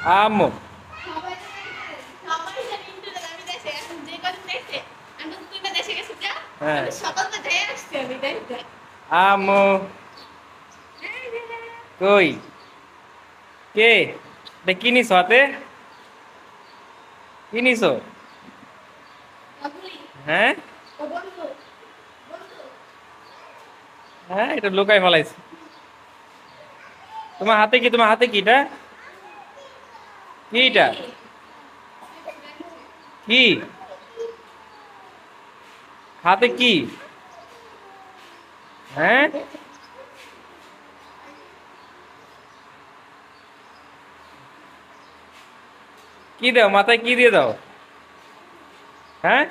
আম্মু। হ্যাঁ আম্মু কই কে এটা কি নিছো হাতে? কি নিছো? হ্যাঁ হ্যাঁ এটা লুকাই ফেলাইছে। তোমার হাতে কি? তোমার হাতে কি এটা? কি এটা? কি হাতে কি? হ্যাঁ কি দাও মাথায়? কি দিয়ে দাও? হ্যাঁ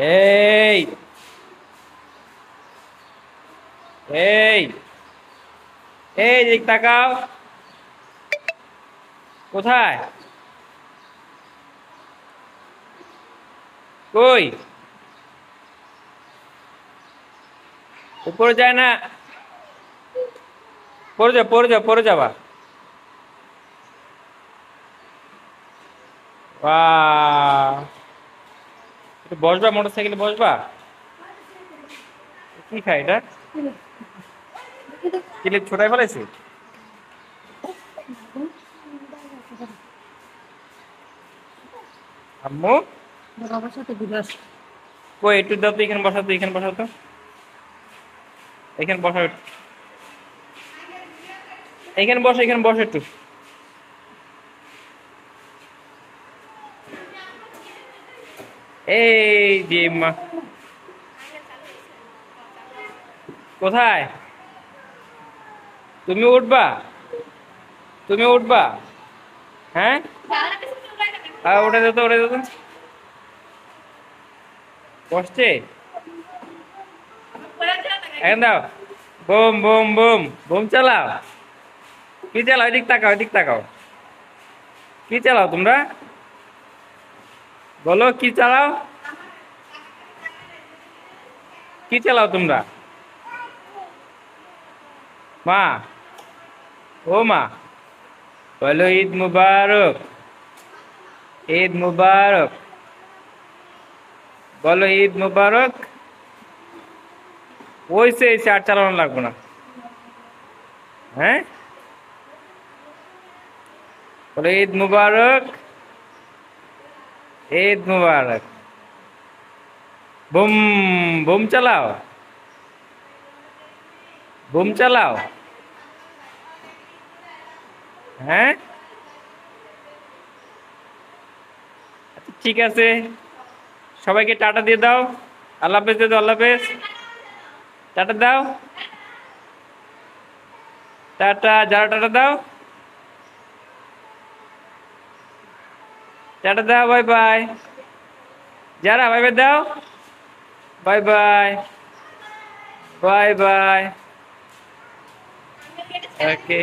এই এই এই দিক তাকাও। কোথায়? কই? উপরে যায় না? পড়ে যাও পড়ে যাও পড়ে যাবা। বাহ, একটু বসবা, মোটর সাইকেলে বসবা। কি খাই এটা? ক্লিপ ছোটাই ফেলাইছি। আম্মু কই একটু দাও তো, এখানে বসাতো, এখানে বসাতো, এখানে বসা, এখানে বসো, এখানে বসো একটু। এই যে মা, কোথায়? তুমি উঠবা? তুমি উঠবা? হ্যাঁ উঠে যেত, উঠে যেত। বসছে এখন দাও। বুম বুম বুম বুম চালাও। কি চালাও? এদিক তাকাও, এদিক তাকাও। কি চালাও তোমরা? বলো কি চালাও? কি চালাও তোমরা? মা, ও মা, বলো ঈদ মুবারক, ঈদ মুবারক, বলো ঈদ মুবারক। ওইসে এসে আর চালানো লাগবো না। হ্যাঁ বলো ঈদ মুবারক, ঈদ মুবারক। বুম বুম চালাও, বুম চালাও। হ্যাঁ আচ্ছা, ঠিক আছে, সবাইকে টাটা দিয়ে দাও। আল্লাহ হাফেজ দিয়ে দাও, আল্লাহ হাফেজ। টাটা দাও, টাটা। যারা টাটা দাও, টাটা দাও, বাই বাই। যারা বাই বাই দাও, বাই বাই, বাই বাই। ওকে।